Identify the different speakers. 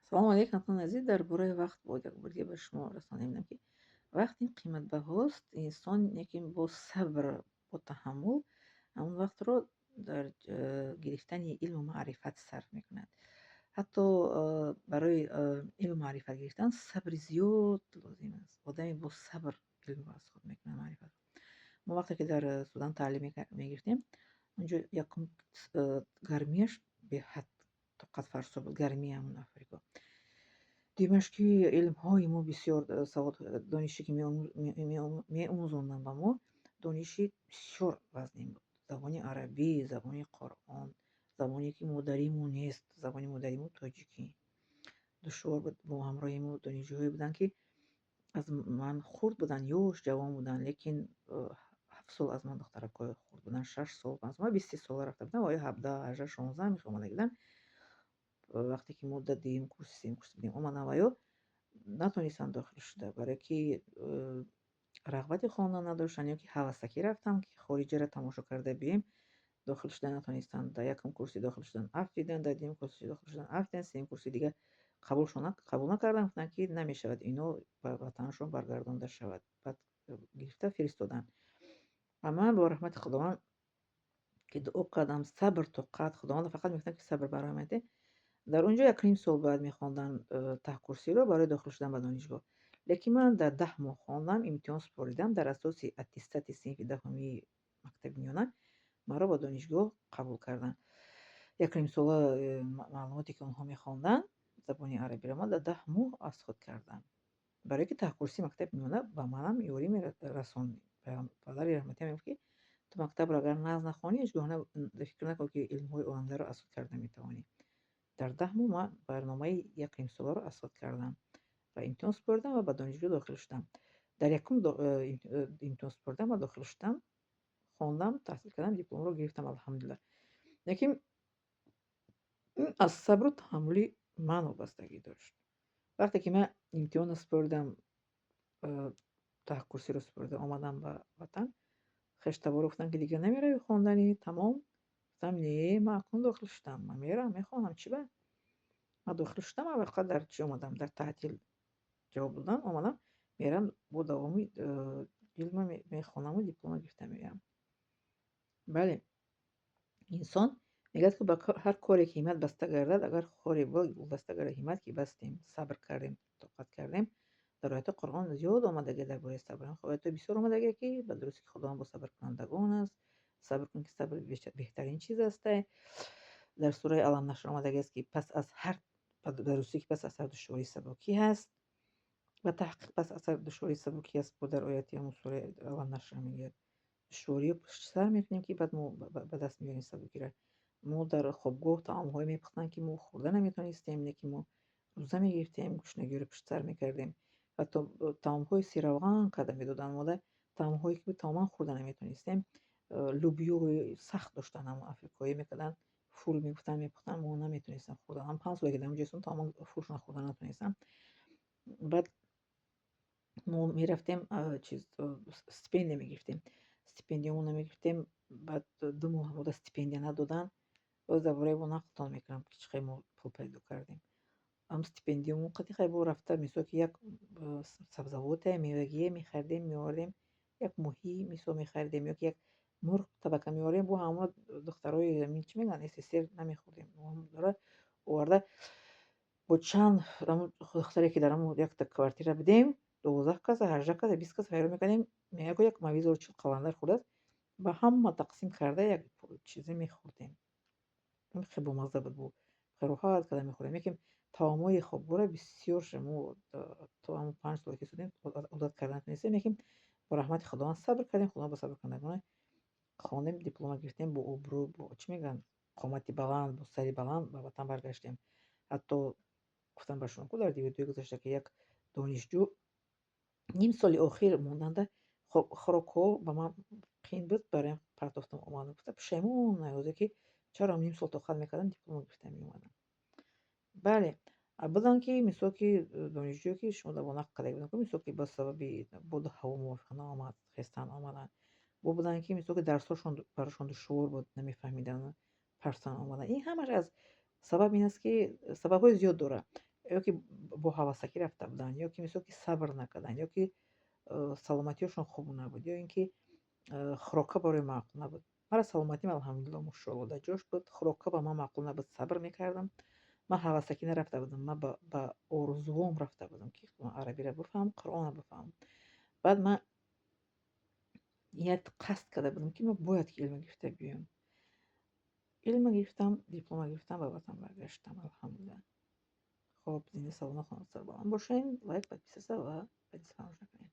Speaker 1: سلام علیک همکاران عزیز. درباره وقت باید یک بار دیگه به شما رسانه میدم که وقت این قیمت بهاست. انسان یکی با صبر با تحمل همون وقت رو در گرفتن علم و معرفت صرف میکند. حتی برای علم و معرفت گرفتن صبر زیاد لازم است. آدمی با صبر علم رو از خود میکنه معرفت. ما وقتی که در سودان تعلیم میگرفتیم اونجا یکم گرمیش به حد طاقت فرسا بود، گرمی همون افریقا. دیمش که علم های ما بسیار سواد دانشی که می آموزوندن به ما دانشی بسیار وزنی بود. زبان عربی، زبان قرآن، زبانی که مادریمو نیست، زبان مادریمو تاجیکی دشوار بود. با همراه ما دانشجوهایی بودن که از من خورد بودن، یوش جوان بودن، لیکن 7 سال از من دخترکای خورد بودن، 6 سال از من 20 سال رفته بودن و یا 17 18 16 میخوام بودن. وقتی که ما دادیم کورس سیم کورس بودیم اومدن و یا نتونستن داخل شده برای که رغبت خواندن نداشتن یا که هوسکی رفتن که خارجی را تماشا کرده بیم داخل شدن نتونستن. در یکم کورسی داخل شدن اف دیدن، در دیم کورسی داخل شدن اف دیدن، سیم کورسی دیگه قبول نکردن، گفتن که نمیشود اینو به وطنشون برگردانده شود. بعد گرفته فرستادن. اما با رحمت خداوند که دو قدم صبر طاقت خداوند فقط میگفتن که صبر برای من ده. در اونجا یک نیم سال بعد میخواندن ته کورسی رو برای داخل شدن به دانشگاه. لیکن من در 10 ماه خواندم، امتحان سپاریدم، در اساس اتستات صنف دهمی مکتب میانه مرا با دانشگاه قبول کردن. یک نیم سال معلوماتی که اونها میخواندن زبانی عربی را ما در 10 ماه از خود کردم. برای که ته کورسی مکتب میانه به منم یوری میرسوند. پدر رحمتی میگفت که تو مکتب را اگر نخوانی هیچگاه فکر نکن که علم های آینده را از خود کرده میتوانی. در 10 ماه من برنامه یک نیم ساله رو اسات کردم و امتحان سپردم و به دانشگاه داخل شدم. در یکم امتحان سپردم و داخل شدم، خواندم، تحصیل کردم، دیپلم رو گرفتم الحمدلله. لیکن این از صبر و تحملی من وابستگی داشت. وقتی که من امتحان سپردم، ته کورسی رو سپردم، آمدم به وطن، خشتبار گفتن که دیگه نمیره خواندنی تمام. گفتم نه، من اکنون داخل شدم، من میرم میخوانم چی به. من داخل شدم و در چی آمدم در تعطیل جواب دادن آمدم میرم با دوامی علم میخوانم و دیپلم گرفته میرم. بله، انسان میگه که با هر کاری که همت بسته گردد، اگر خوری بسته گردد همت که بستیم صبر کردیم طاقت کردیم. در آیات قرآن زیاد آمدگی درباره صبر. خب آیات بسیار آمدگی که به درستی که خداوند با صبر کنندگان است. صبر کن که صبر بهترین چیز است. در سوره الم نشر آمدگی است که پس از هر درستی که پس از هر دشواری سبکی هست و تحقیق پس اثر دشواری سبکی است. بود در آیاتی همون سوره الم نشر میگه دشواری پشت سر میکنیم که بعد ما به دست میاریم سبکی را. ما در خوابگاه طعام های میپختن که ما خورده نمیتونستیم، نه که ما روزه میگرفتیم گشنگی رو پشت سر میکردیم. حتی طعام های سیروان کده میدادن ما، طعام هایی که تماما خورده نمیتونستیم. لوبیو سخت داشتن هم افریقایی میکردن، فول میپختن ما نمیتونستیم خوردن. هم 5 سال که در اونجا تمام فولشون خوردن نتونستم. بعد ما میرفتیم چیز استیپендیum میگرفتیم، استیپندیوم نمیگرفتیم. بعد 2 ماه بود استیپندیه ندادن. باز دوباره با نقدتان میکنم که چقدر ما پول پیدا کردیم. هم استیپندیوم قطعی خیلی رفته میسو که یک سبزوات میوگی میخردیم میوردیم، یک موهی میسو میخردیم یا یک مرغ طبقه میوردیم. با همه دخترای زمین چی میگن اساسیر نمیخوردیم. داره ورده با چند دختری که دارم یک تا کوارتیر بدیم 12 کس 18 کس 20 کس خیلی میکنیم. میگه یک مویز رو چی قواندر خورد با هم تقسیم کرده یک چیزی میخوردیم. این خیلی بامزه بود. خیلی راحت کده میخوریم. یکم طعامای خوب بوره بسیار شما تو هم 5 سال که شدیم عادت کردن نیستیم. یکم با رحمت خداوند صبر کردیم. خدا با صبر کنندگان خواندیم، دیپلم گرفتیم، با ابرو با چی میگن قامتی بلند با سری بلند به وطن برگشتیم. حتی گفتم به شما که در دیویدیو گذاشته که یک دانشجو نیم سال اخیر ماننده خب خوراک‌ها به من قین بود برایم پرداختم اومدم. گفتم پشیمون نیازه که چرا نیم سال طاقت میکردم دیپلم گرفتم میومدم. بله، بعدن که مثل که دانشجو که شما در نقل کرده بودن که مثل که با سبب بود هوا موافق نآمد خستن آمدن. بودن که مثل که درساشون براشون دشوار بود نمیفهمیدن پرسن آمدن. این همش از سبب این است که سبب های زیاد داره. ё ки бо ҳавасакӣ рафта буданд, ё ки мисол ки сабр накарданд, ё ки саломатиёшон хуб набуд, ё ин ки хӯрока барои маъқул набуд. Мара саломатим алҳамдулилло мошоалло дар ҷош буд, хӯрока ба ман маъқул набуд, сабр мекардам. Ман ҳавасакӣ нарафта будам, ман ба орзуҳоам рафта будам ки ман арабиро бифаҳмам, Қуръонро бифаҳмам. Баъд ман як қасд карда будам ки ман бояд ки илмро гирифта биёям. Илмро гирифтам, дипломро гирифтам, ба ватан баргаштам алҳамдулилла. хоб, зинда саломат, хонавод сарбаланд бошед, лайк, подписаться ва радио фаромӯш накунед.